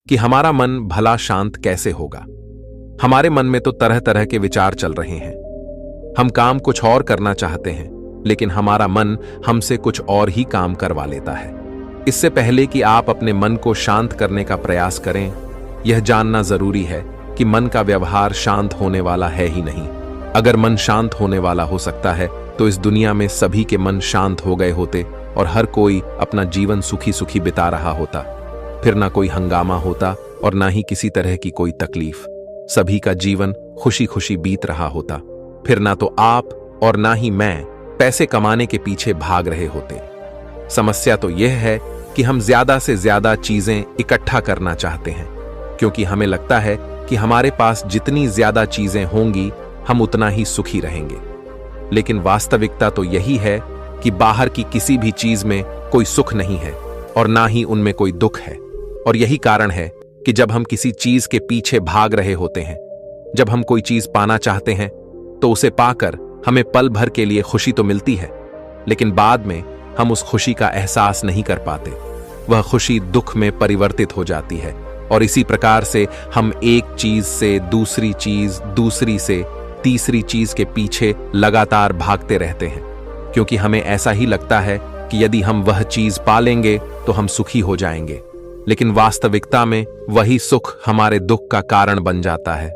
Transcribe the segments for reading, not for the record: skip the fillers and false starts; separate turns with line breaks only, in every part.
कि हमारा मन भला शांत कैसे होगा। हमारे मन में तो तरह तरह के विचार चल रहे हैं। हम काम कुछ और करना चाहते हैं, लेकिन हमारा मन हमसे कुछ और ही काम करवा लेता है। इससे पहले कि आप अपने मन को शांत करने का प्रयास करें, यह जानना जरूरी है कि मन का व्यवहार शांत होने वाला है ही नहीं। अगर मन शांत होने वाला हो सकता है तो इस दुनिया में सभी के मन शांत हो गए होते और हर कोई अपना जीवन सुखी सुखी बिता रहा होता। फिर ना कोई हंगामा होता और ना ही किसी तरह की कोई तकलीफ। सभी का जीवन खुशी खुशी बीत रहा होता। फिर ना तो आप और ना ही मैं पैसे कमाने के पीछे भाग रहे होते। समस्या तो यह है कि हम ज्यादा से ज्यादा चीजें इकट्ठा करना चाहते हैं, क्योंकि हमें लगता है कि हमारे पास जितनी ज्यादा चीजें होंगी हम उतना ही सुखी रहेंगे। लेकिन वास्तविकता तो यही है कि बाहर की किसी भी चीज में कोई सुख नहीं है और ना ही उनमें कोई दुख है। और यही कारण है कि जब हम किसी चीज के पीछे भाग रहे होते हैं, जब हम कोई चीज पाना चाहते हैं, तो उसे पाकर हमें पल भर के लिए खुशी तो मिलती है, लेकिन बाद में हम उस खुशी का एहसास नहीं कर पाते। वह खुशी दुख में परिवर्तित हो जाती है और इसी प्रकार से हम एक चीज से दूसरी चीज, दूसरी से तीसरी चीज के पीछे लगातार भागते रहते हैं, क्योंकि हमें ऐसा ही लगता है कि यदि हम वह चीज पा लेंगे तो हम सुखी हो जाएंगे। लेकिन वास्तविकता में वही सुख हमारे दुख का कारण बन जाता है,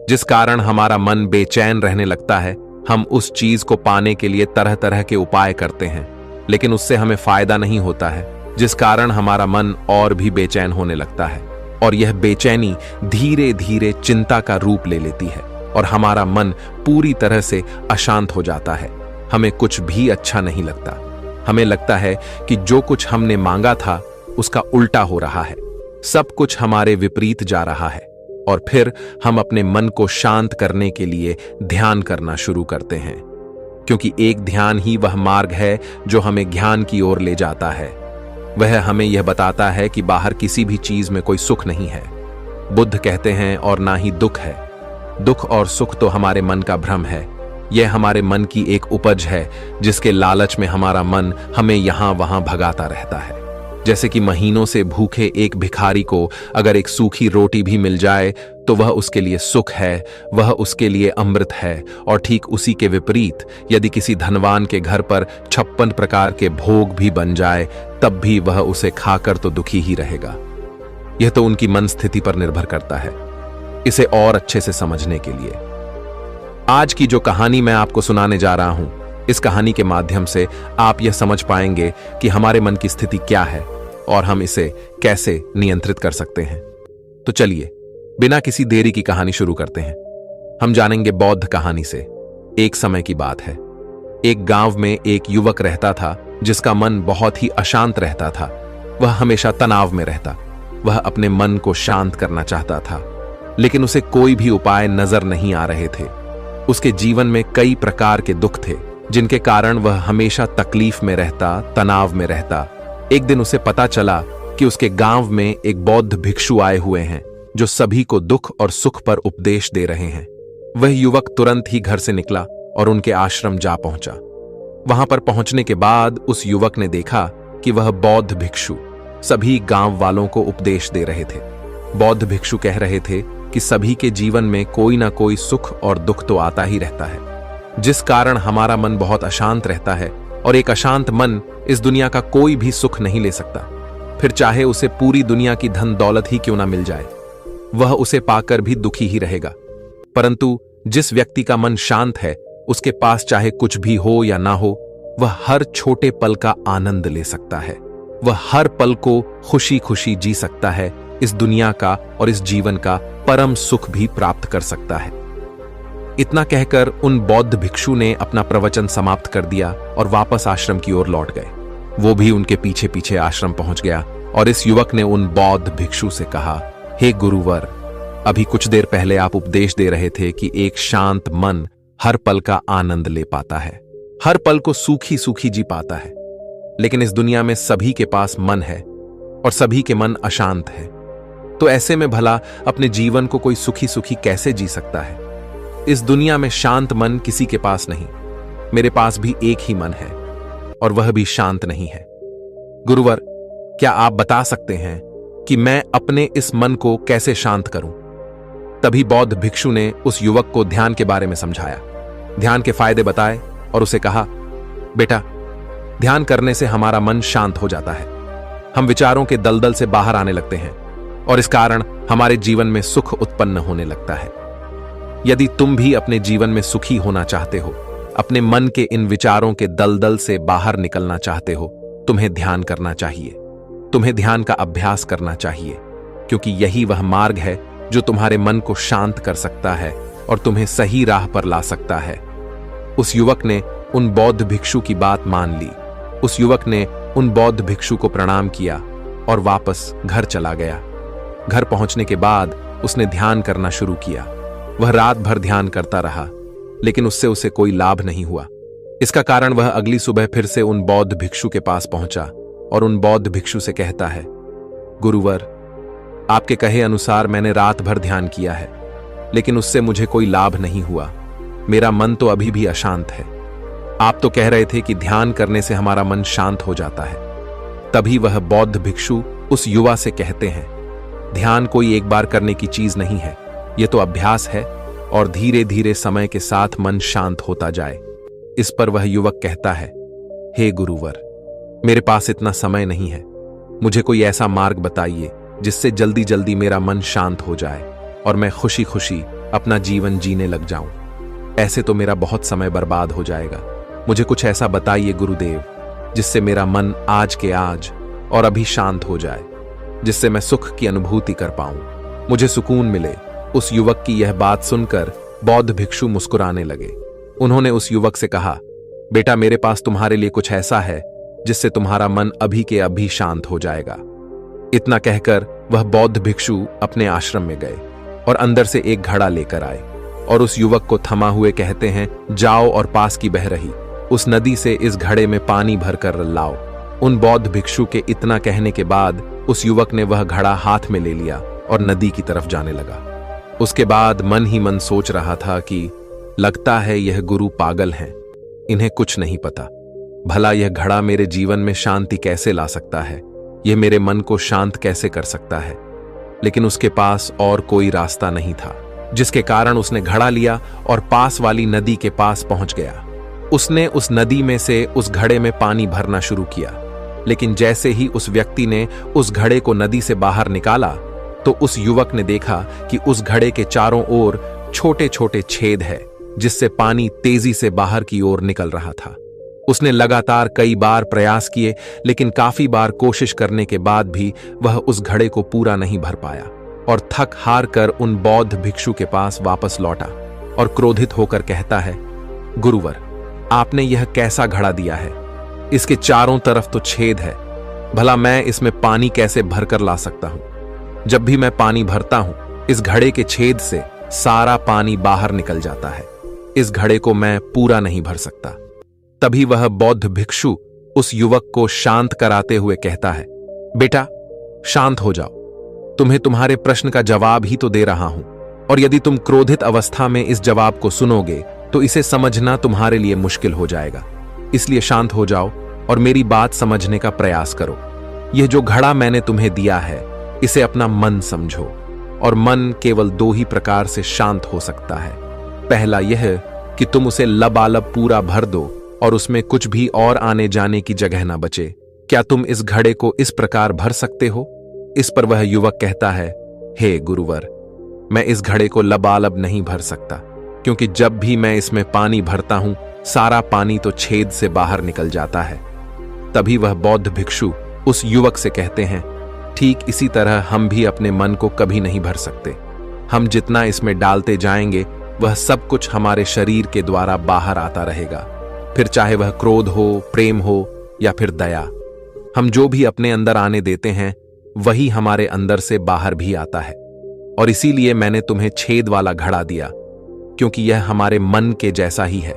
जिस कारण हमारा मन बेचैन रहने लगता है। हम उस चीज को पाने के लिए तरह तरह के उपाय करते हैं, लेकिन उससे हमें फायदा नहीं होता है, जिस कारण हमारा मन और भी बेचैन होने लगता है। और यह बेचैनी धीरे धीरे चिंता का रूप ले लेती है और हमारा मन पूरी तरह से अशांत हो जाता है। हमें कुछ भी अच्छा नहीं लगता। हमें लगता है कि जो कुछ हमने मांगा था उसका उल्टा हो रहा है, सब कुछ हमारे विपरीत जा रहा है। और फिर हम अपने मन को शांत करने के लिए ध्यान करना शुरू करते हैं, क्योंकि एक ध्यान ही वह मार्ग है जो हमें ज्ञान की ओर ले जाता है। वह हमें यह बताता है कि बाहर किसी भी चीज में कोई सुख नहीं है, बुद्ध कहते हैं, और ना ही दुख है। दुख और सुख तो हमारे मन का भ्रम है। यह हमारे मन की एक उपज है, जिसके लालच में हमारा मन हमें यहां वहां भगाता रहता है। जैसे कि महीनों से भूखे एक भिखारी को अगर एक सूखी रोटी भी मिल जाए तो वह उसके लिए सुख है, वह उसके लिए अमृत है। और ठीक उसी के विपरीत यदि किसी धनवान के घर पर 56 प्रकार के भोग भी बन जाए, तब भी वह उसे खाकर तो दुखी ही रहेगा। यह तो उनकी मन स्थिति पर निर्भर करता है। इसे और अच्छे से समझने के लिए आज की जो कहानी मैं आपको सुनाने जा रहा हूं, इस कहानी के माध्यम से आप यह समझ पाएंगे कि हमारे मन की स्थिति क्या है और हम इसे कैसे नियंत्रित कर सकते हैं। तो चलिए बिना किसी देरी की कहानी शुरू करते हैं। हम जानेंगे बौद्ध कहानी से। एक समय की बात है। एक गांव में एक युवक रहता था जिसका मन बहुत ही अशांत रहता था। वह हमेशा तनाव में रहता। वह अपने मन को शांत करना चाहता था, लेकिन उसे कोई भी उपाय नजर नहीं आ रहे थे। उसके जीवन में कई प्रकार के दुख थे, जिनके कारण वह हमेशा तकलीफ में रहता, तनाव में रहता। एक दिन उसे पता चला कि उसके गांव में एक बौद्ध भिक्षु आए हुए हैं, जो सभी को दुख और सुख पर उपदेश दे रहे हैं। वह युवक तुरंत ही घर से निकला और उनके आश्रम जा पहुंचा। वहां पर पहुंचने के बाद उस युवक ने देखा कि वह बौद्ध भिक्षु सभी गांव वालों को उपदेश दे रहे थे। बौद्ध भिक्षु कह रहे थे कि सभी के जीवन में कोई ना कोई सुख और दुख तो आता ही रहता है, जिस कारण हमारा मन बहुत अशांत रहता है। और एक अशांत मन इस दुनिया का कोई भी सुख नहीं ले सकता, फिर चाहे उसे पूरी दुनिया की धन दौलत ही क्यों ना मिल जाए, वह उसे पाकर भी दुखी ही रहेगा। परंतु जिस व्यक्ति का मन शांत है, उसके पास चाहे कुछ भी हो या ना हो, वह हर छोटे पल का आनंद ले सकता है। वह हर पल को खुशी खुशी जी सकता है। इस दुनिया का और इस जीवन का परम सुख भी प्राप्त कर सकता है। इतना कहकर उन बौद्ध भिक्षु ने अपना प्रवचन समाप्त कर दिया और वापस आश्रम की ओर लौट गए। वो भी उनके पीछे पीछे आश्रम पहुंच गया और इस युवक ने उन बौद्ध भिक्षु से कहा, हे गुरुवर, अभी कुछ देर पहले आप उपदेश दे रहे थे कि एक शांत मन हर पल का आनंद ले पाता है, हर पल को सूखी सूखी जी पाता है। लेकिन इस दुनिया में सभी के पास मन है और सभी के मन अशांत है। तो ऐसे में भला अपने जीवन को कोई सुखी सुखी कैसे जी सकता है? इस दुनिया में शांत मन किसी के पास नहीं। मेरे पास भी एक ही मन है और वह भी शांत नहीं है। गुरुवर, क्या आप बता सकते हैं कि मैं अपने इस मन को कैसे शांत करूं। तभी बौद्ध भिक्षु ने उस युवक को ध्यान के बारे में समझाया, ध्यान के फायदे बताए और उसे कहा, बेटा, ध्यान करने से हमारा मन शांत हो जाता है। हम विचारों के दलदल से बाहर आने लगते हैं और इस कारण हमारे जीवन में सुख उत्पन्न होने लगता है। यदि तुम भी अपने जीवन में सुखी होना चाहते हो, अपने मन के इन विचारों के दलदल से बाहर निकलना चाहते हो, तुम्हें ध्यान करना चाहिए। तुम्हें ध्यान का अभ्यास करना चाहिए, क्योंकि यही वह मार्ग है जो तुम्हारे मन को शांत कर सकता है और तुम्हें सही राह पर ला सकता है। उस युवक ने उन बौद्ध भिक्षु की बात मान ली। उस युवक ने उन बौद्ध भिक्षु को प्रणाम किया और वापस घर चला गया। घर पहुंचने के बाद उसने ध्यान करना शुरू किया। वह रात भर ध्यान करता रहा, लेकिन उससे उसे कोई लाभ नहीं हुआ। इसका कारण वह अगली सुबह फिर से उन बौद्ध भिक्षु के पास पहुंचा और उन बौद्ध भिक्षु से कहता है, गुरुवर, आपके कहे अनुसार मैंने रात भर ध्यान किया है, लेकिन उससे मुझे कोई लाभ नहीं हुआ। मेरा मन तो अभी भी अशांत है। आप तो कह रहे थे कि ध्यान करने से हमारा मन शांत हो जाता है। तभी वह बौद्ध भिक्षु उस युवा से कहते हैं, ध्यान कोई एक बार करने की चीज नहीं है, यह तो अभ्यास है और धीरे धीरे समय के साथ मन शांत होता जाए। इस पर वह युवक कहता है, हे गुरुवर, मेरे पास इतना समय नहीं है। मुझे कोई ऐसा मार्ग बताइए जिससे जल्दी जल्दी मेरा मन शांत हो जाए और मैं खुशी खुशी अपना जीवन जीने लग जाऊं। ऐसे तो मेरा बहुत समय बर्बाद हो जाएगा। मुझे कुछ ऐसा बताइए गुरुदेव, जिससे मेरा मन आज के आज और अभी शांत हो जाए, जिससे मैं सुख की अनुभूति कर पाऊं, मुझे सुकून मिले। उस युवक की यह बात सुनकर बौद्ध भिक्षु मुस्कुराने लगे। उन्होंने उस युवक से कहा, बेटा, मेरे पास तुम्हारे लिए कुछ ऐसा है जिससे तुम्हारा मन अभी के अभी शांत हो जाएगा। इतना कहकर वह बौद्ध भिक्षु अपने आश्रम में गए और अंदर से एक घड़ा लेकर आए और उस युवक को थमा हुए कहते हैं, जाओ और पास की बह रही उस नदी से इस घड़े में पानी भरकर लाओ। उन बौद्ध भिक्षु के इतना कहने के बाद उस युवक ने वह घड़ा हाथ में ले लिया और नदी की तरफ जाने लगा। उसके बाद मन ही मन सोच रहा था कि लगता है यह गुरु पागल हैं, इन्हें कुछ नहीं पता। भला यह घड़ा मेरे जीवन में शांति कैसे ला सकता है, यह मेरे मन को शांत कैसे कर सकता है। लेकिन उसके पास और कोई रास्ता नहीं था, जिसके कारण उसने घड़ा लिया और पास वाली नदी के पास पहुंच गया। उसने उस नदी में से उस घड़े में पानी भरना शुरू किया, लेकिन जैसे ही उस व्यक्ति ने उस घड़े को नदी से बाहर निकाला तो उस युवक ने देखा कि उस घड़े के चारों ओर छोटे छोटे छेद है, जिससे पानी तेजी से बाहर की ओर निकल रहा था। उसने लगातार कई बार प्रयास किए, लेकिन काफी बार कोशिश करने के बाद भी वह उस घड़े को पूरा नहीं भर पाया और थक हार कर उन बौद्ध भिक्षु के पास वापस लौटा और क्रोधित होकर कहता है, गुरुवर, आपने यह कैसा घड़ा दिया है? इसके चारों तरफ तो छेद है। भला मैं इसमें पानी कैसे भरकर ला सकता हूं? जब भी मैं पानी भरता हूं, इस घड़े के छेद से सारा पानी बाहर निकल जाता है। इस घड़े को मैं पूरा नहीं भर सकता। तभी वह बौद्ध भिक्षु उस युवक को शांत कराते हुए कहता है, बेटा, शांत हो जाओ। तुम्हें तुम्हारे प्रश्न का जवाब ही तो दे रहा हूं, और यदि तुम क्रोधित अवस्था में इस जवाब को सुनोगे तो इसे समझना तुम्हारे लिए मुश्किल हो जाएगा। इसलिए शांत हो जाओ और मेरी बात समझने का प्रयास करो। यह जो घड़ा मैंने तुम्हें दिया है, इसे अपना मन समझो, और मन केवल दो ही प्रकार से शांत हो सकता है। पहला यह कि तुम उसे लबालब पूरा भर दो और उसमें कुछ भी और आने जाने की जगह ना बचे। क्या तुम इस घड़े को इस प्रकार भर सकते हो? इस पर वह युवक कहता है, हे गुरुवर, मैं इस घड़े को लबालब नहीं भर सकता, क्योंकि जब भी मैं इसमें पानी भरता हूं, सारा पानी तो छेद से बाहर निकल जाता है। तभी वह बौद्ध भिक्षु उस युवक से कहते हैं, ठीक इसी तरह हम भी अपने मन को कभी नहीं भर सकते। हम जितना इसमें डालते जाएंगे, वह सब कुछ हमारे शरीर के द्वारा बाहर आता रहेगा, फिर चाहे वह क्रोध हो, प्रेम हो या फिर दया। हम जो भी अपने अंदर आने देते हैं, वही हमारे अंदर से बाहर भी आता है। और इसीलिए मैंने तुम्हें छेद वाला घड़ा दिया, क्योंकि यह हमारे मन के जैसा ही है।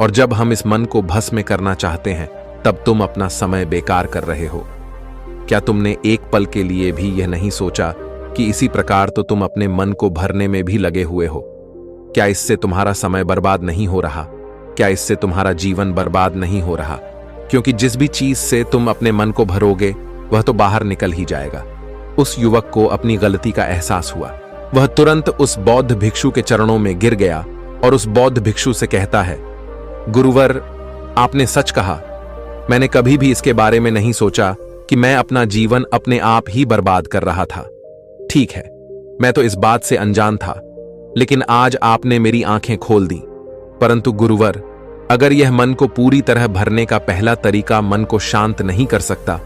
और जब हम इस मन को भस्म करना चाहते हैं, तब तुम अपना समय बेकार कर रहे हो। क्या तुमने एक पल के लिए भी यह नहीं सोचा कि इसी प्रकार तो तुम अपने मन को भरने में भी लगे हुए हो? क्या इससे तुम्हारा समय बर्बाद नहीं हो रहा? क्या इससे तुम्हारा जीवन बर्बाद नहीं हो रहा? क्योंकि जिस भी चीज से तुम अपने मन को भरोगे, वह तो बाहर निकल ही जाएगा। उस युवक को अपनी गलती का एहसास हुआ। वह तुरंत उस बौद्ध भिक्षु के चरणों में गिर गया और उस बौद्ध भिक्षु से कहता है, गुरुवर, आपने सच कहा। मैंने कभी भी इसके बारे में नहीं सोचा कि मैं अपना जीवन अपने आप ही बर्बाद कर रहा था। ठीक है, मैं तो इस बात से अनजान था, लेकिन आज आपने मेरी आंखें खोल दी। परंतु गुरुवर, अगर यह मन को पूरी तरह भरने का पहला तरीका मन को शांत नहीं कर सकता,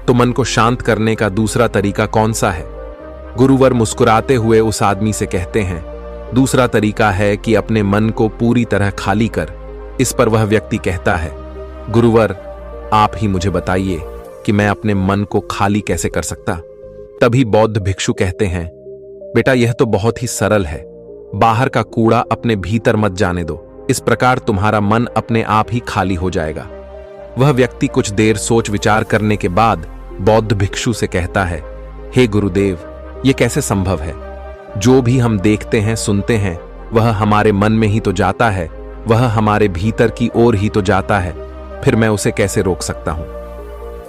तो मन को शांत करने का दूसरा तरीका कौन सा है? गुरुवर मुस्कुराते हुए उस आदमी से कहते हैं, दूसरा तरीका है कि अपने मन को पूरी तरह खाली कर। इस पर वह व्यक्ति कहता है, गुरुवर, आप ही मुझे बताइए कि मैं अपने मन को खाली कैसे कर सकता? तभी बौद्ध भिक्षु कहते हैं, बेटा, यह तो बहुत ही सरल है। बाहर का कूड़ा अपने भीतर मत जाने दो, इस प्रकार तुम्हारा मन अपने आप ही खाली हो जाएगा। वह व्यक्ति कुछ देर सोच विचार करने के बाद बौद्ध भिक्षु से कहता है, हे गुरुदेव, यह कैसे संभव है? जो भी हम देखते हैं, सुनते हैं, वह हमारे मन में ही तो जाता है, वह हमारे भीतर की ओर ही तो जाता है, फिर मैं उसे कैसे रोक सकता हूं?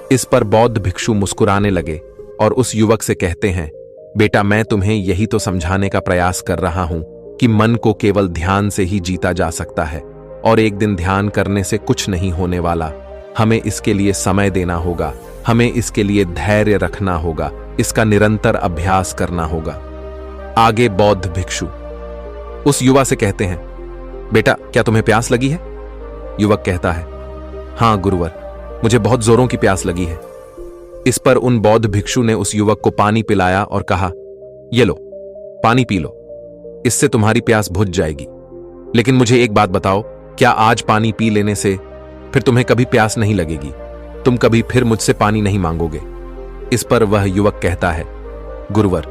इस पर बौद्ध भिक्षु मुस्कुराने लगे और उस युवक से कहते हैं, बेटा, मैं तुम्हें यही तो समझाने का प्रयास कर रहा हूं कि मन को केवल ध्यान से ही जीता जा सकता है और एक दिन ध्यान करने से कुछ नहीं होने वाला। हमें इसके लिए समय देना होगा, हमें इसके लिए धैर्य रखना होगा, इसका निरंतर अभ्यास करना होगा। आगे बौद्ध भिक्षु उस युवा से कहते हैं, बेटा, क्या तुम्हें प्यास लगी है? युवक कहता है, हां गुरुवर, मुझे बहुत जोरों की प्यास लगी है। इस पर उन बौद्ध भिक्षु ने उस युवक को पानी पिलाया और कहा, ये लो, पानी पी लो, इससे तुम्हारी प्यास बुझ जाएगी। लेकिन मुझे एक बात बताओ, क्या आज पानी पी लेने से फिर तुम्हें कभी प्यास नहीं लगेगी? तुम कभी फिर मुझसे पानी नहीं मांगोगे? इस पर वह युवक कहता है, गुरुवर,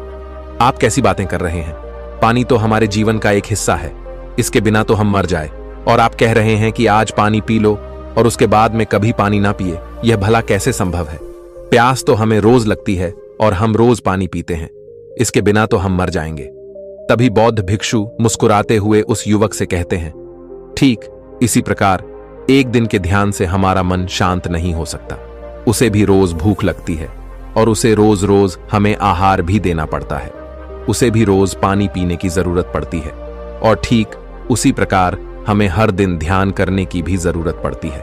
आप कैसी बातें कर रहे हैं? पानी तो हमारे जीवन का एक हिस्सा है, इसके बिना तो हम मर जाए, और आप कह रहे हैं कि आज पानी पी लो और उसके बाद में कभी पानी ना पिए। यह भला कैसे संभव है? प्यास तो हमें रोज लगती है और हम रोज पानी पीते हैं, इसके बिना तो हम मर जाएंगे। तभी बौद्ध भिक्षु मुस्कुराते हुए उस युवक से कहते हैं, ठीक इसी प्रकार एक दिन के ध्यान से हमारा मन शांत नहीं हो सकता। उसे भी रोज भूख लगती है और उसे रोज रोज हमें आहार भी देना पड़ता है, उसे भी रोज पानी पीने की जरूरत पड़ती है, और ठीक उसी प्रकार हमें हर दिन ध्यान करने की भी जरूरत पड़ती है।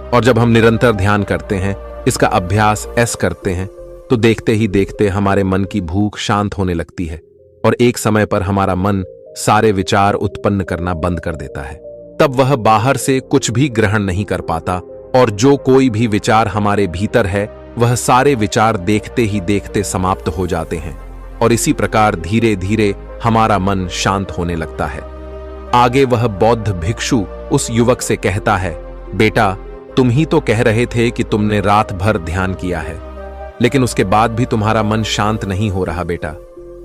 और जब हम निरंतर ध्यान करते हैं, इसका अभ्यास ऐसे करते हैं, तो देखते ही देखते हमारे मन की भूख शांत होने लगती है और एक समय पर हमारा मन सारे विचार उत्पन्न करना बंद कर देता है। तब वह बाहर से कुछ भी ग्रहण नहीं कर पाता और जो कोई भी विचार हमारे भीतर है, वह सारे विचार देखते ही देखते समाप्त हो जाते हैं और इसी प्रकार धीरे धीरे हमारा मन शांत होने लगता है। आगे वह बौद्ध भिक्षु उस युवक से कहता है, बेटा, तुम ही तो कह रहे थे कि तुमने रात भर ध्यान किया है, लेकिन उसके बाद भी तुम्हारा मन शांत नहीं हो रहा। बेटा,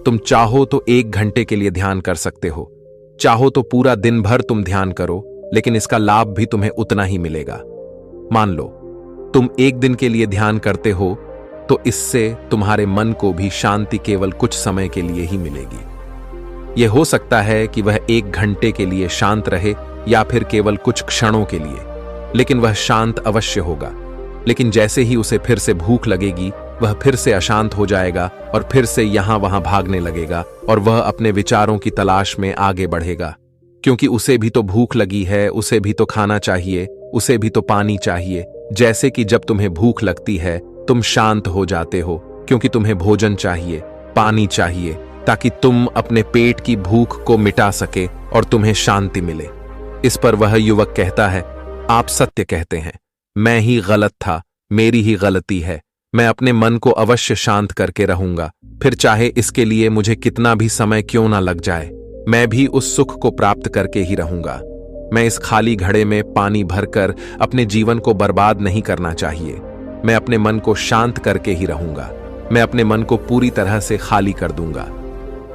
तुम चाहो तो 1 घंटे के लिए ध्यान कर सकते हो, चाहो तो पूरा दिन भर तुम ध्यान करो, लेकिन इसका लाभ भी तुम्हें उतना ही मिलेगा। मान लो तुम 1 दिन के लिए ध्यान करते हो, तो इससे तुम्हारे मन को भी शांति केवल कुछ समय के लिए ही मिलेगी। यह हो सकता है कि वह 1 घंटे के लिए शांत रहे या फिर केवल कुछ क्षणों के लिए, लेकिन वह शांत अवश्य होगा। लेकिन जैसे ही उसे फिर से भूख लगेगी, वह फिर से अशांत हो जाएगा और फिर से यहां वहां भागने लगेगा और वह अपने विचारों की तलाश में आगे बढ़ेगा, क्योंकि उसे भी तो भूख लगी है, उसे भी तो खाना चाहिए, उसे भी तो पानी चाहिए। जैसे कि जब तुम्हें भूख लगती है, तुम शांत हो जाते हो क्योंकि तुम्हें भोजन चाहिए, पानी चाहिए, ताकि तुम अपने पेट की भूख को मिटा सके और तुम्हें शांति मिले। इस पर वह युवक कहता है, आप सत्य कहते हैं, मैं ही गलत था, मेरी ही गलती है। मैं अपने मन को अवश्य शांत करके रहूंगा, फिर चाहे इसके लिए मुझे कितना भी समय क्यों ना लग जाए, मैं भी उस सुख को प्राप्त करके ही रहूंगा। मैं इस खाली घड़े में पानी भरकर अपने जीवन को बर्बाद नहीं करना चाहिए। मैं अपने मन को शांत करके ही रहूंगा, मैं अपने मन को पूरी तरह से खाली कर दूंगा।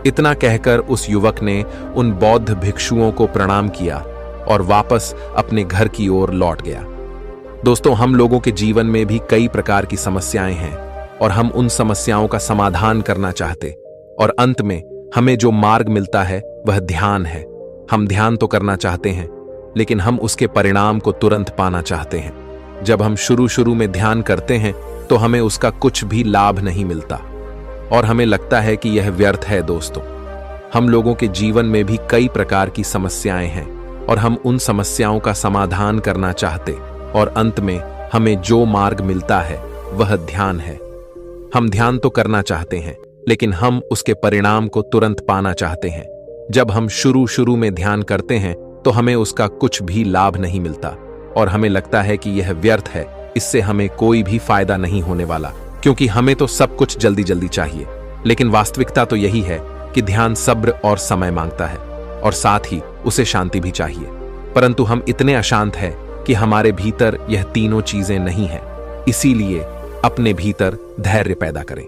इतना कहकर उस युवक ने उन बौद्ध भिक्षुओं को प्रणाम किया और वापस अपने घर की ओर लौट गया। दोस्तों, हम लोगों के जीवन में भी कई प्रकार की समस्याएं हैं और हम उन समस्याओं का समाधान करना चाहते, और अंत में हमें जो मार्ग मिलता है वह ध्यान है। हम ध्यान तो करना चाहते हैं, लेकिन हम उसके परिणाम को तुरंत पाना चाहते हैं। जब हम शुरू में ध्यान करते हैं तो हमें उसका कुछ भी लाभ नहीं मिलता, और हमें लगता है कि यह व्यर्थ है। दोस्तों, हम लोगों के जीवन में भी कई प्रकार की समस्याएं हैं और हम उन समस्याओं का समाधान करना चाहते, और अंत में हमें जो मार्ग मिलता है वह ध्यान है। हम ध्यान तो करना चाहते हैं, लेकिन हम उसके परिणाम को तुरंत पाना चाहते हैं। जब हम शुरू में ध्यान करते हैं तो हमें उसका कुछ भी लाभ नहीं मिलता और हमें लगता है कि यह व्यर्थ है, इससे हमें कोई भी फायदा नहीं होने वाला, क्योंकि हमें तो सब कुछ जल्दी जल्दी चाहिए। लेकिन वास्तविकता तो यही है कि ध्यान सब्र और समय मांगता है, और साथ ही उसे शांति भी चाहिए। परंतु हम इतने अशांत हैं कि हमारे भीतर यह तीनों चीजें नहीं हैं। इसीलिए अपने भीतर धैर्य पैदा करें।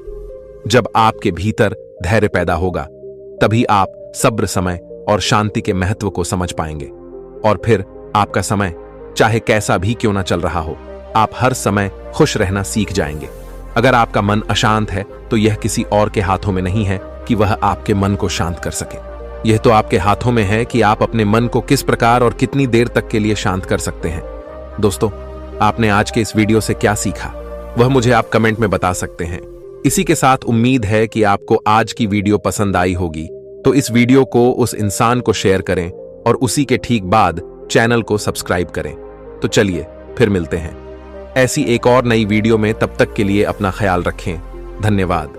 जब आपके भीतर धैर्य पैदा होगा, तभी आप सब्र, समय और शांति के महत्व को समझ पाएंगे, और फिर आपका समय चाहे कैसा भी क्यों ना चल रहा हो, आप हर समय खुश रहना सीख जाएंगे। अगर आपका मन अशांत है तो यह किसी और के हाथों में नहीं है कि वह आपके मन को शांत कर सके। यह तो आपके हाथों में है कि आप अपने मन को किस प्रकार और कितनी देर तक के लिए शांत कर सकते हैं। दोस्तों, आपने आज के इस वीडियो से क्या सीखा, वह मुझे आप कमेंट में बता सकते हैं। इसी के साथ उम्मीद है कि आपको आज की वीडियो पसंद आई होगी, तो इस वीडियो को उस इंसान को शेयर करें और उसी के ठीक बाद चैनल को सब्सक्राइब करें। तो चलिए फिर मिलते हैं ऐसी एक और नई वीडियो में। तब तक के लिए अपना ख्याल रखें। धन्यवाद।